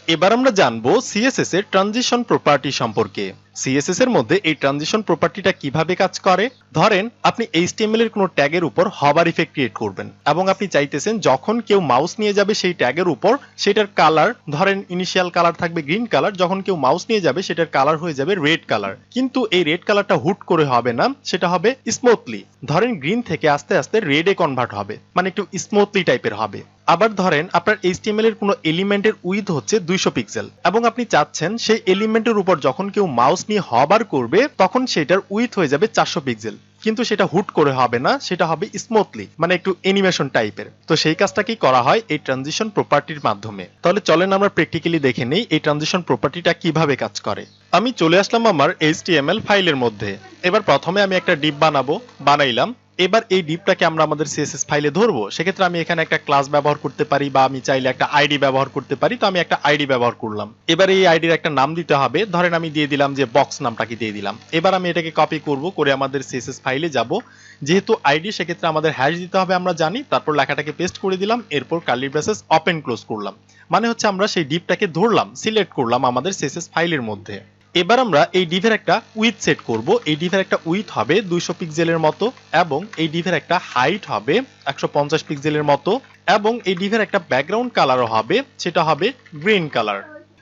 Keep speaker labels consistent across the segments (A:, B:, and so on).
A: এবার আমরা জানবো সিএসএস এর ট্রানজিশন প্রপার্টি সম্পর্কে। সিএসএস এর মধ্যে এই ট্রানজিশন প্রপার্টিটা কিভাবে কাজ করে। ধরেন আপনি এইচটিএমএল এর কোনো ট্যাগের উপর হভার ইফেক্ট ক্রিয়েট করবেন এবং আপনি চাইতেছেন যখন কেউ মাউস নিয়ে যাবে সেই ট্যাগের উপর সেটার কালার, ধরেন ইনিশিয়াল কালার থাকবে গ্রিন কালার, যখন কেউ মাউস নিয়ে যাবে সেটার কালার হয়ে যাবে রেড কালার। কিন্তু এই রেড কালারটা হুট করে হবে না, সেটা হবে স্মুথলি। ধরেন গ্রিন থেকে আস্তে আস্তে রেডে কনভার্ট হবে, মানে একটু স্মুথলি টাইপের হবে। আবার ধরেন আপনার এইচটিএমএল এর কোনো এলিমেন্টের উইডথ হচ্ছে 200 পিক্সেল এবং আপনি চাচ্ছেন সেই এলিমেন্টের উপর যখন কেউ মাউস নিয়ে হবার করবে তখন সেটার উইডথ হয়ে যাবে 400 পিক্সেল, কিন্তু সেটা হুট করে হবে না, সেটা হবে স্মুথলি, মানে একটু অ্যানিমেশন টাইপের। তো সেই কাজটা কি করা হয় এই ট্রানজিশন প্রপার্টির মাধ্যমে। তাহলে চলেন আমরা প্র্যাকটিক্যালি দেখে নেই এই ট্রানজিশন প্রপার্টিটা কিভাবে কাজ করে। আমি চলে আসলাম আমার এইচটিএমএল ফাইলের মধ্যে। এবার প্রথমে আমি একটা ডিপ বানাইলাম। এবার এই ডিপটাকে আমরা আমাদের সিএসএস ফাইলে ধরবো। সেক্ষেত্রে আমি এখানে একটা ক্লাস ব্যবহার করতে পারি বা আমি চাইলে একটা আইডি ব্যবহার করতে পারি। তো আমি একটা আইডি ব্যবহার করলাম। এবার এই আইডির একটা নাম দিতে হবে। ধরেন আমি দিয়ে দিলাম যে বক্স নামটাকে দিয়ে দিলাম। এবার আমি এটাকে কপি করব, করে আমাদের সিএসএস ফাইলে যাব। যেহেতু আইডি সেক্ষেত্রে আমাদের হ্যাশ দিতে হবে আমরা জানি। তারপর লেখাটাকে পেস্ট করে দিলাম, এরপর কার্লি ব্রেসেস ওপেন ক্লোজ করলাম। মানে হচ্ছে আমরা সেই ডিপটাকে ধরলাম, সিলেক্ট করলাম আমাদের সিএসএস ফাইলের মধ্যে। এবার আমরা এই ডিভের একটা উইথ সেট করব। এই ডিভের একটা উইথ হবে 200 পিক্সেলের মতো এবং এই ডিভের একটা হাইট হবে 150 পিক্সেলের মতো এবং এই ডিভের একটা ব্যাকগ্রাউন্ড কালারও হবে, সেটা হবে গ্রিন কালার।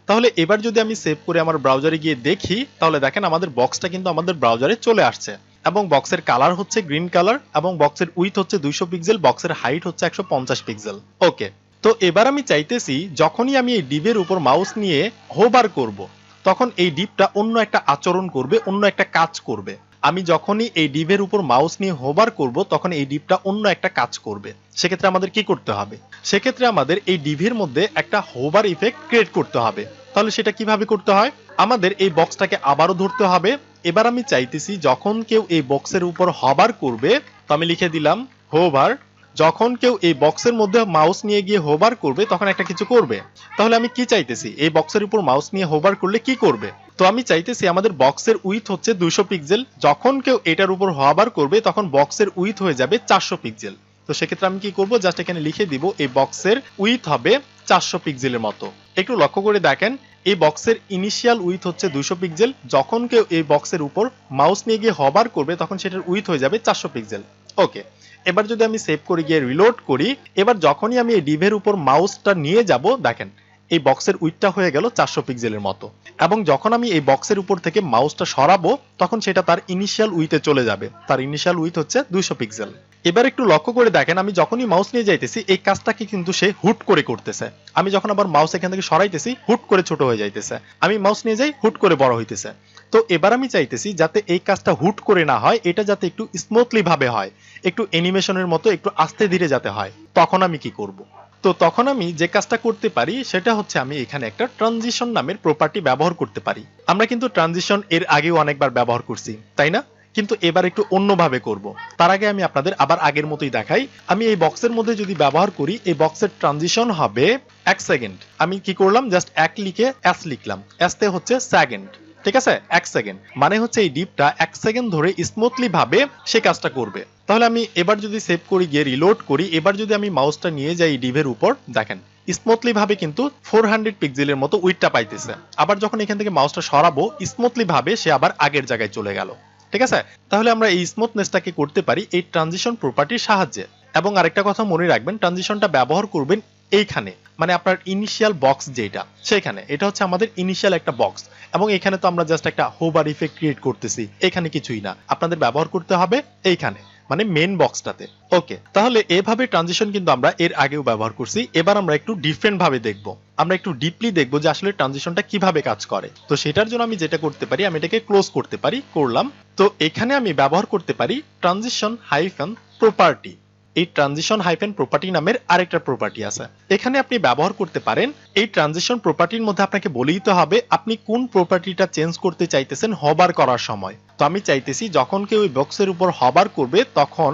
A: তাহলে এবার যদি আমি সেভ করে আমার ব্রাউজারে গিয়ে দেখি, তাহলে দেখেন আমাদের বক্সটা কিন্তু আমাদের ব্রাউজারে চলে আসছে এবং বক্সের কালার হচ্ছে গ্রিন কালার এবং বক্সের উইথ হচ্ছে 200 পিক্সেল, বক্সের হাইট হচ্ছে 150 পিক্সেল। ওকে, তো এবার আমি চাইতেছি যখনই আমি এই ডিভের উপর মাউস নিয়ে হোভার করব তখন এই ডিপটা অন্য একটা আচরণ করবে, অন্য একটা কাজ করবে। আমি যখনই এই ডিভের উপর মাউস নিয়ে হোভার করব তখন এই ডিপটা অন্য একটা কাজ করবে। সেক্ষেত্রে আমাদের কি করতে হবে? সেক্ষেত্রে আমাদের এই ডিভের মধ্যে একটা হোভার ইফেক্ট ক্রিয়েট করতে হবে। তাহলে সেটা কিভাবে করতে হয়? আমাদের এই বক্সটাকে আবারও ধরতে হবে। এবার আমি চাইতেছি যখন কেউ এই বক্সের উপর হোভার করবে, তো আমি লিখে দিলাম হোভার। যখন কেউ এই বক্সের মধ্যে মাউস নিয়ে গিয়ে হোভার করবে তখন একটা কিছু করবে। তাহলে আমি কি চাইতেছি? এই বক্সের উপর মাউস নিয়ে হোভার করলে কি করবে? তো আমি চাইতেছি আমাদের বক্সের উইথ হচ্ছে 200 পিক্সেল, যখন কেউ এটার উপর হোভার করবে তখন বক্সের উইথ হয়ে যাবে 400 পিক্সেল। তো সেক্ষেত্রে আমি কি করব? জাস্ট এখানে লিখে দিব এই বক্সের উইথ হবে 400 পিক্সেলের মতো। একটু লক্ষ্য করে দেখেন এই বক্সের ইনিশিয়াল উইথ হচ্ছে 200 পিক্সেল, যখন কেউ এই বক্সের উপর মাউস নিয়ে গিয়ে হোভার করবে তখন সেটার উইথ হয়ে যাবে 400 পিক্সেল। ওকে, এবার যদি আমি সেভ করে গিয়ে রিলোড করি, এবার যখনই আমি এই ডিভের উপর মাউসটা নিয়ে যাব দেখেন এই বক্সের উইথটা হয়ে গেল 400 পিক্সেলের মতো এবং যখন আমি এই বক্সের উপর থেকে মাউসটা সরাবো তখন সেটা তার ইনিশিয়াল উইথে চলে যাবে। তার ইনিশিয়াল উইথ হচ্ছে 200 পিক্সেল। এবার একটু লক্ষ্য করে দেখেন আমি যখনই মাউস নিয়ে যাইতেছি এই কাজটাকে কিন্তু সে হুট করে করতেছে। আমি যখন আবার মাউস এখান থেকে সরাইতেছি হুট করে ছোট হয়ে যাইতেছে, আমি মাউস নিয়ে যাই হুট করে বড় হইতেছে। তো এবার আমি চাইতেছি যাতে এই কাজটা হুট করে না হয়, এটা যাতে একটু স্মুথলি ভাবে হয়, একটু অ্যানিমেশনের মতো একটু আস্তে ধীরে যাতে হয়। তখন আমি কি করব? তো তখন আমি যে কাজটা করতে পারি সেটা হচ্ছে আমি এখানে একটা ট্রানজিশন নামের প্রপার্টি ব্যবহার করতে পারি। আমরা কিন্তু ট্রানজিশন এর আগেও অনেকবার ব্যবহার করছি, তাই না? কিন্তু এবার একটু অন্যভাবে করব। তার আগে আমি আপনাদের আবার আগের মতোই দেখাই। আমি এই বক্সের মধ্যে যদি ব্যবহার করি, এই বক্সের ট্রানজিশন হবে 1 সেকেন্ড। আমি কি করলাম? জাস্ট 1 লিখে এস লিখলাম, এসতে হচ্ছে সেকেন্ড, ঠিক আছে? 1 সেকেন্ড মানে হচ্ছে এই ডিপটা 1 সেকেন্ড ধরে স্মুথলি ভাবে সে কাজটা করবে। তাহলে আমি এবার যদি সেভ করি গিয়ে রিলোড করি, এবার যদি আমি মাউসটা নিয়ে যাই ডিভের উপর দেখেন স্মুথলি ভাবে কিন্তু 400 পিক্সেলের মতো উইথটা পাইতেছে। আবার যখন এখান থেকে মাউসটা সরাবো স্মুথলি ভাবে সে আবার আগের জায়গায় চলে গেল, ঠিক আছে? তাহলে আমরা এই স্মুথনেসটাকে করতে পারি এই ট্রানজিশন প্রপার্টির সাহায্যে। এবং আরেকটা কথা মনে রাখবেন, ট্রানজিশনটা ব্যবহার করবেন এইখানে, মানে আপনার ইনিশিয়াল বক্স যেটা সেখানে, এটা হচ্ছে আমাদের ইনিশিয়াল একটা বক্স এবং এখানে তো আমরা জাস্ট একটা হোভার ইফেক্ট ক্রিয়েট করতেছি, এখানে কিছুই না। আপনাদের ব্যবহার করতে হবে এইখানে, মানে মেন বক্সটাতে। ওকে, তাহলে এভাবে ট্রানজিশন কিন্তু আমরা এর আগেও ব্যবহার করছি। এবার আমরা একটু ডিফারেন্ট ভাবে দেখব, আমরা একটু ডিপলি দেখব যে আসলে ট্রানজিশনটা কিভাবে কাজ করে। তো সেটার জন্য আমি যেটা করতে পারি, আমি এটাকে ক্লোজ করতে পারি, করলাম। তো এখানে আমি ব্যবহার করতে পারি ট্রানজিশন হাইফেন প্রপার্টি। এই ট্রানজিশন হাইফেন প্রপার্টি নামের আরেকটা প্রপার্টি আছে, এখানে আপনি ব্যবহার করতে পারেন। এই ট্রানজিশন প্রপার্টির মধ্যে আপনাকে বলে দিতে হবে আপনি কোন প্রপার্টিটা চেঞ্জ করতে চাইতেছেন হবার করার সময়। তো আমি চাইতেছি যখন কেউ ওই বক্সের উপর হবার করবে তখন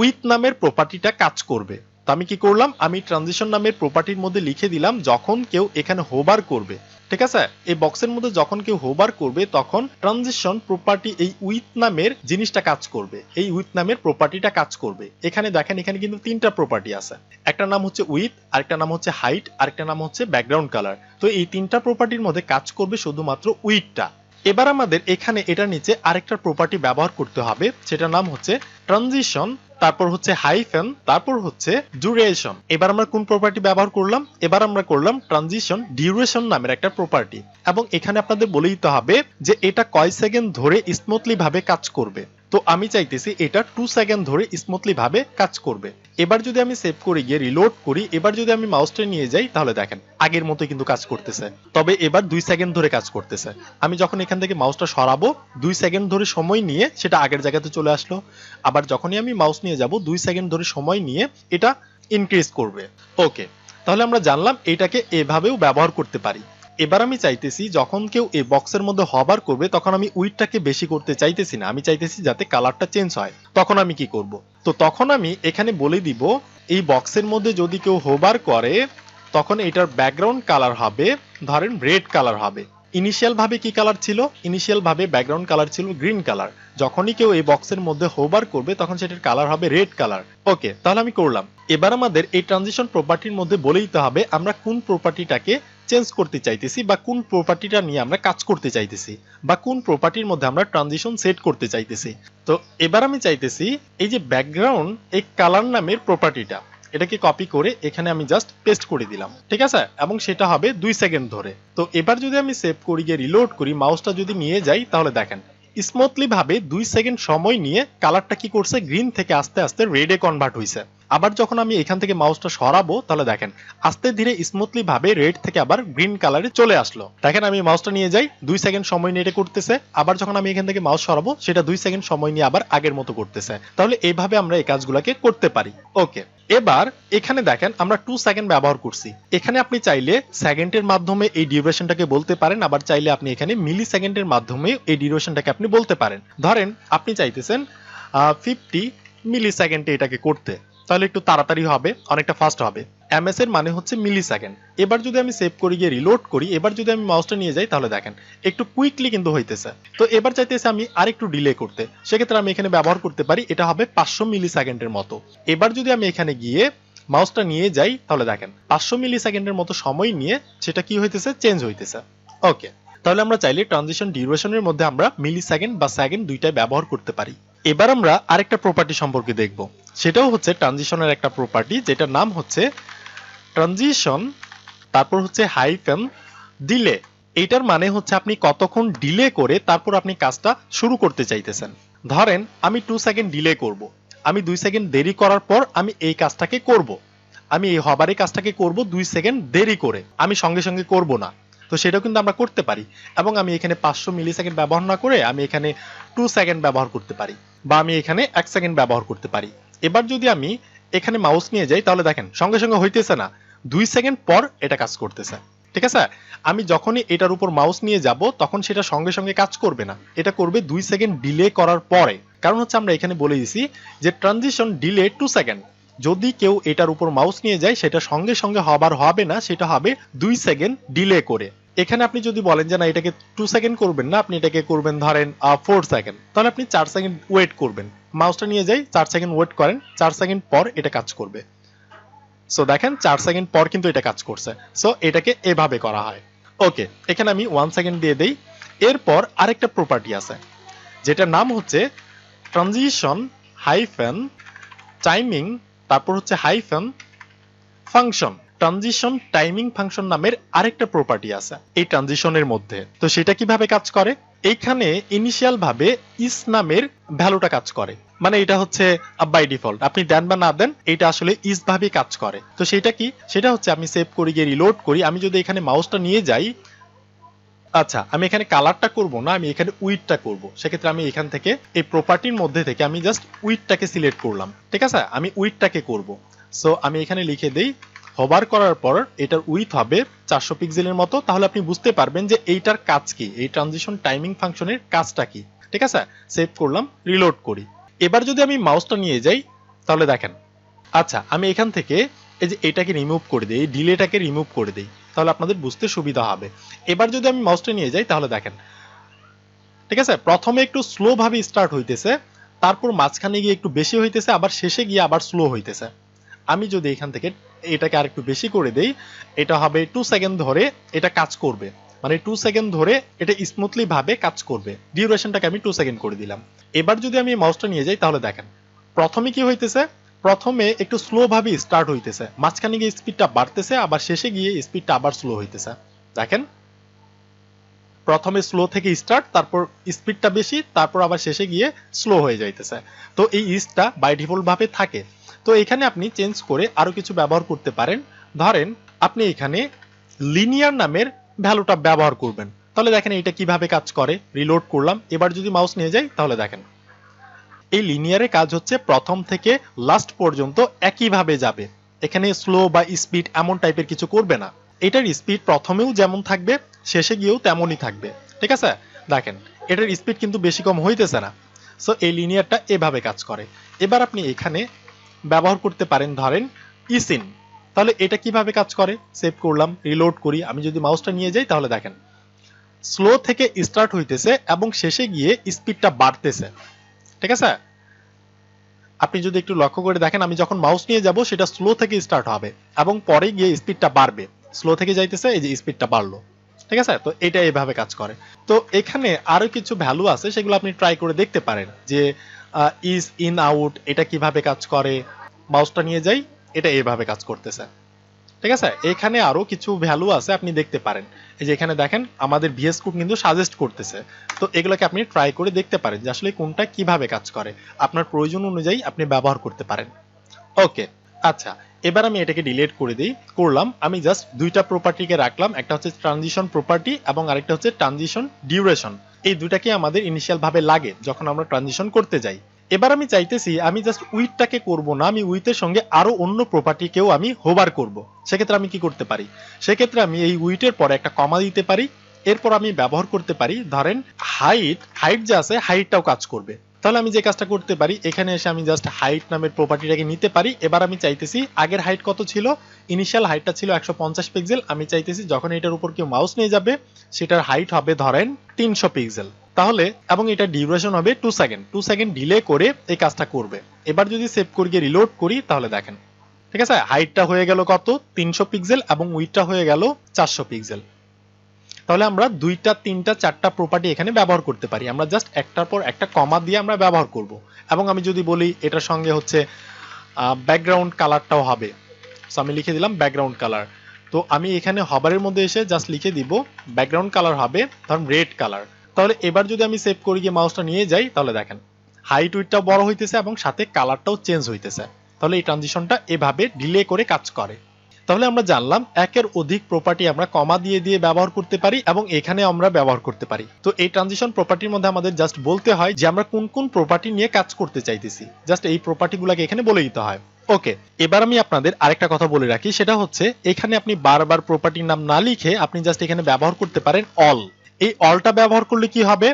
A: উইথ নামের প্রপার্টিটা কাজ করবে। তো আমি কি করলাম? আমি ট্রানজিশন নামের প্রপার্টির মধ্যে লিখে দিলাম যখন কেউ এখানে হোভার করবে ঠিক আছে। এই বক্সের মধ্যে যখন কেউ হোভার করবে তখন ট্রানজিশন প্রপার্টি এই উইথ নামের জিনিসটা কাজ করবে, এই উইথ নামের প্রপার্টিটা কাজ করবে। এখানে দেখেন এখানে কিন্তু তিনটা প্রপার্টি আছে, একটা নাম হচ্ছে উইথ, আরেকটা নাম হচ্ছে হাইট, আরেকটা নাম হচ্ছে ব্যাকগ্রাউন্ড কালার। তো এই তিনটা প্রপার্টির মধ্যে কাজ করবে শুধুমাত্র উইথটা। এবার আমাদের এখানে এটার নিচে আরেকটা প্রপার্টি ব্যবহার করতে হবে, সেটার নাম হচ্ছে ট্রানজিশন, তারপর হচ্ছে হাইফেন, তারপর হচ্ছে ডিউরেশন। এবার আমরা কোন প্রপার্টি ব্যবহার করলাম? এবার আমরা করলাম ট্রানজিশন ডিউরেশন নামের একটা প্রপার্টি, এবং এখানে আপনাদের বলে দিতে হবে যে এটা কয় সেকেন্ড ধরে স্মুথলি ভাবে কাজ করবে। তো আমি চাইতেছি এটা 2 সেকেন্ড ধরে স্মুথলি ভাবে কাজ করবে। এবার যদি আমি সেভ করে গিয়ে রিলোড করি, এবার যদি আমি মাউসটা নিয়ে যাই তাহলে দেখেন আগের মতোই কিন্তু কাজ করতেছে, তবে এবার 2 সেকেন্ড ধরে কাজ করতেছে। আমি যখন এখান থেকে মাউসটা সরাবো 2 সেকেন্ড ধরে সময় নিয়ে সেটা আগের জায়গাতে চলে আসলো, আবার যখনই আমি মাউস নিয়ে যাব 2 সেকেন্ড ধরে সময় নিয়ে এটা ইনক্রিজ করবে। ওকে, তাহলে আমরা জানলাম এটাকে এভাবেও ব্যবহার করতে পারি। এবার আমি চাইতেছি যখন কেউ এই বক্সের মধ্যে হবার করবে তখন আমি উইডটাকে বেশি করতে চাইতেছি না, আমি চাইতেছি যাতে কালারটা চেঞ্জ হয়। তখন আমি কি করব? তো তখন আমি এখানে বলে দিব এই বক্সের মধ্যে যদি কেউ হোভার করে তখন এটার ব্যাকগ্রাউন্ড কালার হবে ধরেন রেড কালার হবে। ইনিশিয়াল ভাবে কি কালার ছিল? ইনিশিয়াল ভাবে ব্যাকগ্রাউন্ড কালার ছিল গ্রিন কালার। যখনই কেউ এই বক্সের মধ্যে হোভার করবে তখন সেটার কালার হবে রেড কালার। ওকে, তাহলে আমি করলাম। এবার আমাদের এই ট্রানজিশন প্রপার্টির মধ্যে বলে দিতে হবে আমরা কোন প্রপার্টিটাকে চেঞ্জ করতে চাইতেছি, বা কোন প্রপার্টিটা নিয়ে আমরা কাজ করতে চাইতেছি, বা কোন প্রপার্টির মধ্যে আমরা ট্রানজিশন সেট করতে চাইতেছি। তো এবার আমি চাইতেছি এই যে ব্যাকগ্রাউন্ড এই কালার নামের প্রপার্টিটা, এটাকে কপি করে এখানে আমি জাস্ট পেস্ট করে দিলাম, ঠিক আছে, এবং সেটা হবে 2 সেকেন্ড ধরে। তো এবার যদি আমি সেভ করি গিয়ে রিলোড করি, মাউসটা যদি নিয়ে যাই তাহলে দেখেন স্মুথলি ভাবে 2 সেকেন্ড সময় নিয়ে কালারটা কি করছে গ্রিন থেকে আস্তে আস্তে রেডে কনভার্ট হয়েছে। আবার যখন আমি এখান থেকে মাউসটা সরাবো তাহলে দেখেন আস্তে ধীরে স্মুথলি ভাবে রেড থেকে আবার গ্রিন কালারে চলে আসলো। দেখেন আমি মাউসটা নিয়ে যাই 2 সেকেন্ড সময় নিয়ে এটা করতেছে, আবার যখন আমি এখান থেকে মাউস সরাবো সেটা 2 সেকেন্ড সময় নিয়ে আবার আগের মতো করতেছে। তাহলে এইভাবে আমরা এই কাজগুলোকে করতে পারি। ওকে, এবার এখানে দেখেন আমরা 2 সেকেন্ড ব্যবহার করছি। এখানে আপনি চাইলে সেকেন্ডের মাধ্যমে এই ডিউরেশনটাকে বলতে পারেন, আবার চাইলে আপনি এখানে মিলি সেকেন্ডের মাধ্যমে এই ডিউরেশনটাকে আপনি বলতে পারেন। ধরেন আপনি চাইতেছেন 50 মিলি সেকেন্ডে এটাকে করতে, তাহলে একটু তাড়াতাড়ি হবে, অনেকটা ফাস্ট হবে। এমএস এর মানে হচ্ছে মিলি সেকেন্ড। এবার যদি আমি সেভ করি গিয়ে রিলোড করি, এবার যদি আমি মাউসটা নিয়ে যাই তাহলে দেখেন একটু কুইকলি কিন্তু হইতেছে। তো এবার চাইতেছে আমি আরেকটু ডিলে করতে, সেক্ষেত্রে আমি এখানে ব্যবহার করতে পারি, এটা হবে 500 মিলি সেকেন্ডের মতো। এবার যদি আমি এখানে গিয়ে মাউসটা নিয়ে যাই তাহলে দেখেন 500 মিলি সেকেন্ডের মতো সময় নিয়ে সেটা কি হইতেছে চেঞ্জ হইতেছে। ওকে, তাহলে আমরা চাইলে ট্রানজিশন ডিউরেশনের মধ্যে আমরা মিলি সেকেন্ড বা সেকেন্ড দুইটাই ব্যবহার করতে পারি। এবার আমরা আরেকটা প্রপার্টি সম্পর্কে দেখব, সেটাও হচ্ছে ট্রানজিশনের একটা প্রপার্টি, যেটার নাম হচ্ছে ট্রানজিশন, তারপর হচ্ছে হাইফেন ডিলে। এইটার মানে হচ্ছে আপনি কতক্ষণ ডিলে করে তারপর আপনি কাজটা শুরু করতে চাইতেছেন। ধরেন আমি 2 সেকেন্ড ডিলে করব, আমি 2 সেকেন্ড দেরি করার পর আমি এই কাজটাকে করব, আমি এই হবারে কাজটাকে করব 2 সেকেন্ড দেরি করে, আমি সঙ্গে সঙ্গে করব না। তো সেটাও কিন্তু আমরা করতে পারি, এবং আমি এখানে 500 মিলি সেকেন্ড ব্যবহার না করে আমি এখানে 2 সেকেন্ড ব্যবহার করতে পারি, বা আমি এখানে 1 সেকেন্ড ব্যবহার করতে পারি। এবার যদি আমি এখানে মাউস নিয়ে যাই তাহলে দেখেন সঙ্গে সঙ্গে হইতেছে না, 2 সেকেন্ড পর এটা কাজ করতেছে, ঠিক আছে। আমি যখনই এটার উপর মাউস নিয়ে যাব তখন সেটা সঙ্গে সঙ্গে কাজ করবে না, এটা করবে 2 সেকেন্ড ডিলে করার পরে। কারণ হচ্ছে আমরা এখানে বলে দিছি যে ট্রানজিশন ডিলে 2 সেকেন্ড। যদি কেউ এটার উপর মাউস নিয়ে যায় সেটা সঙ্গে সঙ্গে হবার হবে না, সেটা হবে 2 সেকেন্ড ডিলে করে। এখানে আপনি যদি বলেন যে না এটাকে 2 সেকেন্ড করবেন না, আপনি এটাকে করবেন ধরেন 4 সেকেন্ড, তাহলে আপনি 4 সেকেন্ড ওয়েট করবেন। মাউসটা নিয়ে যাই 4 সেকেন্ড ওয়েট করেন, 4 সেকেন্ড পর এটা কাজ করবে। সো দেখেন 4 সেকেন্ড পর কিন্তু এটা কাজ করছে। সো এটাকে এভাবে করা হয়। ওকে, এখানে আমি 1 সেকেন্ড দিয়ে দেই। এরপর আরেকটা প্রপার্টি আছে যেটার নাম হচ্ছে ট্রানজিশন হাইফেন টাইমিং, তারপর হচ্ছে hyphen function. Transition timing function নামের আরেকটা প্রপার্টি আছে এই ট্রানজিশনের মধ্যে। তো সেটা কিভাবে কাজ করে? এইখানে ইনিশিয়াল ভাবে ইস নামের ভ্যালুটা কাজ করে, মানে এটা হচ্ছে বাই ডিফল্ট, আপনি দেন বা না দেন এটা আসলে ইস ভাবে কাজ করে। তো সেটা কি? সেটা হচ্ছে আমি সেভ করি গিয়ে রিলোড করি, আমি যদি এখানে মাউসটা নিয়ে যাই, আচ্ছা আমি এখানে কালারটা করব না, আমি এখানে উইডটা করব। সেক্ষেত্রে আমি এখান থেকে এই প্রপার্টির মধ্যে থেকে আমি জাস্ট উইডটাকে সিলেক্ট করলাম, ঠিক আছে, আমি উইডটাকে করব। সো আমি এখানে লিখে দেই হোভার করার পর এটার উইথ হবে 400 পিক্সেলের মতো। তাহলে আপনি বুঝতে পারবেন যে এইটার কাজ কি, এই ট্রানজিশন টাইমিং ফাংশনের কাজটা কি, ঠিক আছে। সেভ করলাম, রিলোড করি। এবার যদি আমি মাউসটা নিয়ে যাই তাহলে দেখেন, আচ্ছা আমি এখান থেকে এই যে এটাকে রিমুভ করে দিই, এই ডিলেটাকে রিমুভ করে দিই। তাহলে আপনাদের বুঝতে সুবিধা হবে। এবার যদি আমি মাউসটা নিয়ে যাই তাহলে দেখেন, ঠিক আছে, প্রথমে একটু স্লো ভাবে স্টার্ট হইতেছে, তারপর মাঝখানে গিয়ে একটু বেশি হইতেছে, আবার শেষে গিয়ে আবার স্লো হইতেছে। আমি যদি এখান থেকে এটাকে আর একটু বেশি করে দেই, এটা হবে 2 সেকেন্ড ধরে এটা কাজ করবে, মানে 2 সেকেন্ড ধরে এটা স্মুথলি ভাবে কাজ করবে। ডিউরেশনটাকে আমি 2 সেকেন্ড করে দিলাম। এবার যদি আমি মাউসটা নিয়ে যাই তাহলে দেখেন, প্রথমে কি হইতেছে, প্রথমে একটু স্লো ভাবে স্টার্ট হইতেছে, মাঝখানে গিয়ে স্পিডটা বাড়তেছে, আবার শেষে গিয়ে স্পিডটা আবার স্লো হইতেছে। দেখেন, প্রথমে স্লো থেকে স্টার্ট, তারপর স্পিডটা বেশি, তারপর আবার শেষে গিয়ে স্লো হয়ে যাইতেছে। তো এই ইজটা বাই ডিফল্ট ভাবে থাকে। তো এখানে আপনি চেঞ্জ করে আরো কিছু ব্যবহার করতে পারেন। ধরেন আপনি এখানে লিনিয়ার নামের ভ্যালুটা ব্যবহার করবেন, তাহলে দেখেন এটা কিভাবে কাজ করে। রিলোড করলাম, এবার যদি মাউস নিয়ে যাই তাহলে দেখেন এই লিনিয়ারে কাজ হচ্ছে প্রথম থেকে লাস্ট পর্যন্ত একইভাবে যাবে, এখানে স্লো বা স্পিড এমন টাইপের কিছু করবে না। এটার স্পিড প্রথমেও যেমন থাকবে শেষে গিয়েও তেমনই থাকবে, ঠিক আছে। দেখেন এটার স্পিড কিন্তু বেশি কম হইতেছে না। সো এই লিনিয়ারটা এভাবে কাজ করে। এবার আপনি এখানে ব্যবহার করতে পারেন ধরেন ইসিন, তাহলে এটা কিভাবে কাজ করে। সেভ করলাম, রিলোড করি, আমি যদি মাউসটা নিয়ে যাই তাহলে দেখেন স্লো থেকে স্টার্ট হইতেছে এবং শেষে গিয়ে স্পিডটা বাড়তেছে, ঠিক আছে। আপনি যদি একটু লক্ষ্য করে দেখেন, আমি যখন মাউস নিয়ে যাব সেটা স্লো থেকে স্টার্ট হবে এবং পরে গিয়ে স্পিডটা বাড়বে, স্লো থেকে যাইতেছে, এই যে স্পিডটা বাড়লো, ঠিক আছে। তো এটা এইভাবে কাজ করে। তো এখানে আরো কিছু ভ্যালু আছে, সেগুলো আপনি ট্রাই করে দেখতে পারেন যে ইজ ইন আউট এটা কিভাবে কাজ করে। মাউসটা নিয়ে যাই, এটা এইভাবে কাজ করতেছে, ঠিক আছে। এখানে আরো কিছু ভ্যালু আছে, আপনি দেখতে পারেন। এই যে এখানে দেখেন আমাদের ভিএস কোড কিন্তু সাজেস্ট করতেছে। তো এগুলোকে আপনি ট্রাই করে দেখতে পারেন যে আসলে কোনটা কিভাবে কাজ করে, আপনার প্রয়োজন অনুযায়ী আপনি ব্যবহার করতে পারেন। ওকে, আচ্ছা, এবার আমি এটাকে ডিলিট করে দিই। করলাম, আমি জাস্ট দুইটা প্রপার্টিকে রাখলাম, একটা হচ্ছে ট্রানজিশন প্রপার্টি এবং আরেকটা হচ্ছে ট্রানজিশন ডিউরেশন। এই দুটাকে আমাদের ইনিশিয়াল ভাবে লাগে যখন আমরা ট্রানজিশন করতে যাই। এবার আমি চাইতেছি আমি জাস্ট উইথটাকে করব না, আমি উইথের সঙ্গে আরো অন্য প্রপার্টিকেও আমি হোভার করব। সেক্ষেত্রে আমি কি করতে পারি, সেক্ষেত্রে আমি এই উইথের পরে একটা কমা দিতে পারি। এরপর আমি ব্যবহার করতে পারি ধরেন হাইট, হাইট যে আছে হাইটটাও কাজ করবে। তাহলে আমি যে কাজটা করতে পারি, এখানে এসে আমি জাস্ট হাইট নামের প্রপার্টিটাকে নিতে পারি। এবার আমি চাইতেছি আগের হাইট কত ছিল, ইনিশিয়াল হাইটটা ছিল 150 পিক্সেল, আমি চাইতেছি যখন এটার উপর কেউ মাউস নিয়ে যাবে সেটার হাইট হবে ধরেন 300 পিক্সেল। তাহলে এবং এটা ডিউরেশন হবে 2 সেকেন্ড, 2 সেকেন্ড ডিলে করে এই কাজটা করবে। এবার যদি সেভ করি রিলোড করি তাহলে দেখেন, ঠিক আছে, হাইটটা হয়ে গেল কত 300 পিক্সেল এবং উইডথটা হয়ে গেল 400 পিক্সেল। তাহলে আমরা দুইটা তিনটা চারটা প্রপার্টি এখানে ব্যবহার করতে পারি, আমরা জাস্ট একটার পর একটা কমা দিয়ে আমরা ব্যবহার করব। এবং আমি যদি বলি এটার সঙ্গে হচ্ছে ব্যাকগ্রাউন্ড কালারটাও হবে, সো আমি লিখে দিলাম ব্যাকগ্রাউন্ড কালার। তো আমি এখানে হবারের মধ্যে এসে জাস্ট লিখে দিব ব্যাকগ্রাউন্ড কালার হবে ধরুন রেড কালার। তাহলে এবার যদি আমি সেভ করি গিয়ে মাউসটা নিয়ে যাই তাহলে দেখেন হাইট উইডটাও বড় হইতেছে এবং সাথে কালারটাও চেঞ্জ হইতেছে। তাহলে এই ট্রানজিশনটা এভাবে ডিলে করে কাজ করে। তাহলে আমরা জানলাম একের অধিক প্রপার্টি আমরা কমা দিয়ে দিয়ে ব্যবহার করতে পারি এবং এখানে আমরা ব্যবহার করতে পারি। তো এই ট্রানজিশন প্রপার্টির মধ্যে আমাদের জাস্ট বলতে হয় যে আমরা কোন কোন প্রপার্টি নিয়ে কাজ করতে চাইতেছি, জাস্ট এই প্রপার্টিগুলোকে এখানে বলে দিতে হয়। ওকে, এবার আমি আপনাদের আরেকটা কথা বলে রাখি, সেটা হচ্ছে এখানে আপনি বারবার প্রপার্টির নাম না লিখে আপনি জাস্ট এখানে ব্যবহার করতে পারেন অল। এই অলটা ব্যবহার করলে কি হবে,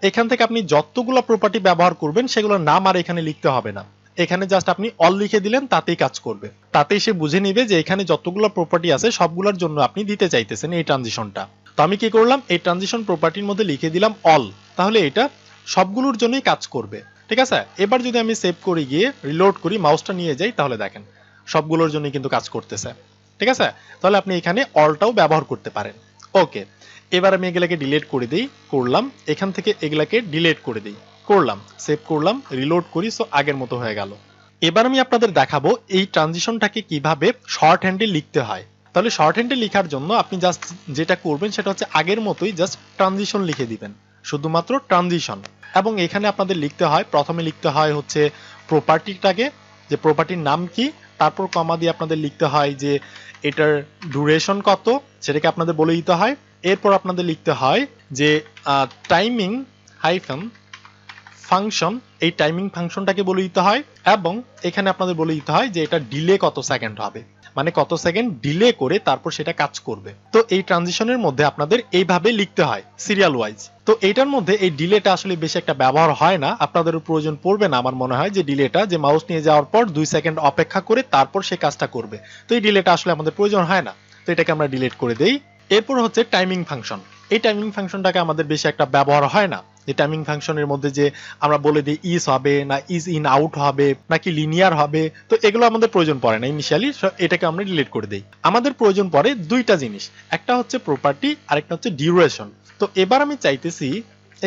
A: এখান থেকে আপনি যতগুলো প্রপার্টি ব্যবহার করবেন সেগুলোর নাম আর এখানে লিখতে হবে না, এখানে জাস্ট আপনি অল লিখে দিলেন, তাতেই কাজ করবে। তাতেই সে বুঝে নিবে যে এখানে যতগুলো প্রপার্টি আছে সবগুলোর জন্য আপনি দিতে চাইতেছেন এই ট্রানজিশনটা। তো আমি কি করলাম, এই ট্রানজিশন প্রপার্টির মধ্যে লিখে দিলাম অল, তাহলে এটা সবগুলোর জন্যই কাজ করবে, ঠিক আছে। এবার যদি আমি সেভ করি গিয়ে রিলোড করি মাউসটা নিয়ে যাই তাহলে দেখেন সবগুলোর জন্যই কিন্তু কাজ করতেছে, ঠিক আছে। তাহলে আপনি এখানে অলটাও ব্যবহার করতে পারেন। ওকে, এবার আমি এগুলাকে ডিলিট করে দিই, করলাম, এখান থেকে এগুলাকে ডিলিট করে দিই, করলাম, সেভ করলাম, রিলোড করি, সো আগের মতো হয়ে গেল। এবার আমি আপনাদের দেখাবো এই ট্রানজিশনটাকে কিভাবে শর্ট হ্যান্ডে লিখতে হয়। তাহলে শর্ট হ্যান্ডে লেখার জন্য আপনি জাস্ট যেটা করবেন সেটা হচ্ছে আগের মতোই জাস্ট ট্রানজিশন লিখে দিবেন, শুধুমাত্র ট্রানজিশন। এবং এখানে আপনাদের লিখতে হয়, প্রথমে লিখতে হয় হচ্ছে প্রপার্টিটাকে, যে প্রপার্টির নাম কি, তারপর কমা দিয়ে আপনাদের লিখতে হয় যে এটার ডিউরেশন কত, সেটাকে আপনাদের বলে দিতে হয়। এরপর আপনাদের লিখতে হয় যে টাইমিং হাইফেন ফাংশন, এই টাইমিং ফাংশনটাকে বলে দিতে হয়। এবং এখানে আপনাদের বলে দিতে হয় যে এটা ডিলে কত সেকেন্ড হবে, মানে কত সেকেন্ড ডিলে করে তারপর সেটা কাজ করবে। তো এই ট্রানজিশনের মধ্যে আপনাদের এইভাবে লিখতে হয় সিরিয়াল ওয়াইজ। তো এইটার মধ্যে এই ডিলেটা আসলে বেশি একটা ব্যবহার হয় না, আপনাদের প্রয়োজন পড়বে না আমার মনে হয়, যে ডিলেটা যে মাউস নিয়ে যাওয়ার পর 2 সেকেন্ড অপেক্ষা করে তারপর সে কাজটা করবে, তো এই ডিলেটা আসলে আমাদের প্রয়োজন হয় না। তো এটাকে আমরা ডিলিট করে দেই। এরপর হচ্ছে টাইমিং ফাংশন। এই টাইমিং ফাংশনটাকে আমাদের বেশি একটা ব্যবহার হয় না। এই টাইমিং ফাংশনের মধ্যে যে আমরা বলে দিই ইজ হবে না ইজ ইন আউট হবে নাকি লিনিয়ার হবে, তো এগুলো আমাদের প্রয়োজন পড়ে না ইনিশিয়ালি, এটাকে আমরা ডিলিট করে দেই। আমাদের প্রয়োজন পড়ে দুইটা জিনিস, একটা হচ্ছে প্রপার্টি আর একটা হচ্ছে ডিউরেশন। তো এবার আমি চাইতেছি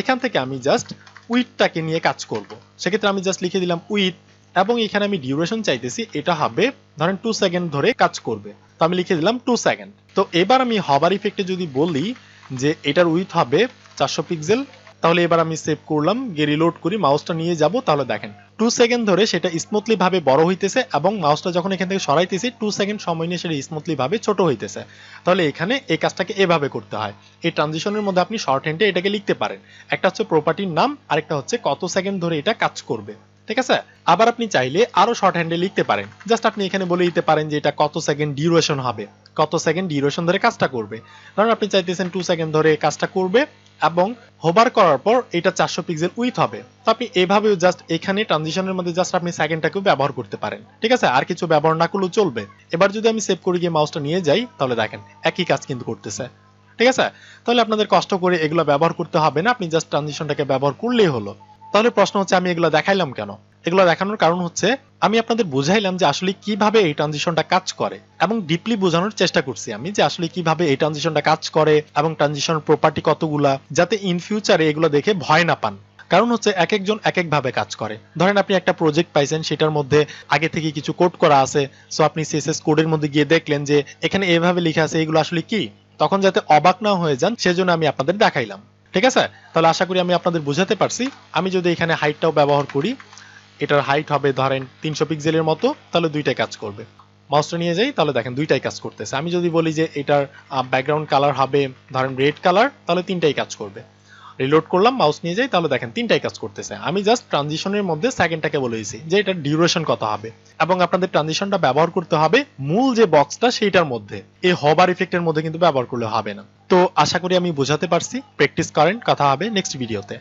A: এখান থেকে আমি জাস্ট উইথটাকে নিয়ে কাজ করব। সেক্ষেত্রে আমি জাস্ট লিখে দিলাম উইথ, এবং এখানে আমি ডিউরেশন চাইতেছি এটা হবে ধরেন 2 সেকেন্ড ধরে কাজ করবে, তো আমি লিখে দিলাম 2 সেকেন্ড। তো এবার আমি হভার ইফেক্টে যদি বলি যে এটার উইথ হবে 400 পিক্সেল, তাহলে এবার আমি সেভ করলাম, গিয়ে রিলোড করি, মাউসটা নিয়ে যাব, তাহলে দেখেন 2 সেকেন্ড ধরে সেটা স্মুথলি ভাবে বড় হইতেছে, এবং মাউসটা যখন এখান থেকে সরাইতেছি 2 সেকেন্ড সময় নিয়ে সেটা স্মুথলি ভাবে ছোট হইতেছে। তাহলে এখানে এই কাজটাকে এভাবে করতে হয়। এই ট্রানজিশনের মধ্যে আপনি শর্ট হ্যান্ডে এটাকে লিখতে পারেন, একটা হচ্ছে প্রপার্টির নাম, আরেকটা হচ্ছে কত সেকেন্ড ধরে এটা কাজ করবে। ঠিক আছে, আবার আপনি চাইলে আরো শর্ট হ্যান্ডে লিখতে পারেন, জাস্ট আপনি এখানে বলে দিতে পারেন যে এটা কত সেকেন্ড ডিউরেশন হবে, কত সেকেন্ড ডিউরেশন ধরে কাজটা করবে। কারণ আপনি চাইতেছেন 2 সেকেন্ড ধরে কাজটা করবে এবং হোভার করার পর এটা 400 পিক্সেল উইথ হবে। তো আপনি এভাবেও জাস্ট এখানে ট্রানজিশনের মধ্যে জাস্ট আপনি সেকেন্ডটাকেও ব্যবহার করতে পারেন। ঠিক আছে, আর কিছু ব্যবহার না করলেও চলবে। এবার যদি আমি সেভ করে গিয়ে মাউসটা নিয়ে যাই, তাহলে দেখেন একই কাজ কিন্তু করতেছে। ঠিক আছে, তাহলে আপনাদের কষ্ট করে এগুলো ব্যবহার করতে হবে না, আপনি জাস্ট ট্রানজিশনটাকে ব্যবহার করলেই হলো। তাহলে প্রশ্ন হচ্ছে আমি এগুলো দেখাইলাম কেন? এগুলো দেখানোর কারণ হচ্ছে আমি আপনাদের বুঝাইলাম যে আসলে কিভাবে এই ট্রানজিশনটা কাজ করে, এবং ডিপলি বোঝানোর চেষ্টা করছি আমি যে আসলে কিভাবে এই ট্রানজিশনটা কাজ করে এবং ট্রানজিশন প্রপার্টি কতগুলা, যাতে ইন ফিউচারে এগুলো দেখে ভয় না পান। কারণ হচ্ছে এক একজন এক এক ভাবে কাজ করে। ধরেন আপনি একটা প্রজেক্ট পাইছেন, সেটার মধ্যে আগে থেকে কিছু কোড করা আছে, সো আপনি সিএসএস কোডের মধ্যে গিয়ে দেখলেন যে এখানে এভাবে লেখা আছে, এগুলো আসলে কি, তখন যাতে অবাক না হয়ে যান সেজন্য আমি আপনাদের দেখাইলাম। ঠিক আছে, তাহলে আশা করি আমি আপনাদের বুঝাতে পারছি। আমি যদি এখানে হাইটটাও ব্যবহার করি, এটার হাইট হবে ধরেন 300 পিক্সেলের মতো, তাহলে দুইটাই কাজ করবে। মাউসটা নিয়ে যাই, তাহলে দেখেন দুইটাই কাজ করতেছে। আমি যদি বলি যে এটার ব্যাকগ্রাউন্ড কালার হবে ধরেন রেড কালার, তাহলে তিনটাই কাজ করবে। রিলোড করলাম, মাউস নিয়ে যাই, তাহলে দেখেন তিনটাই কাজ করতেছে। আমি জাস্ট ট্রানজিশনের মধ্যে সেকেন্ডটাকে বলে দিয়েছি যে এটার ডিউরেশন কত হবে, এবং আপনাদের ট্রানজিশনটা ব্যবহার করতে হবে মূল যে বক্সটা সেইটার মধ্যে, এই হবার ইফেক্টের মধ্যে কিন্তু ব্যবহার করলে হবে না। তো আশা করি আমি বোঝাতে পারছি। প্র্যাকটিস করেন, কথা হবে নেক্সট ভিডিওতে।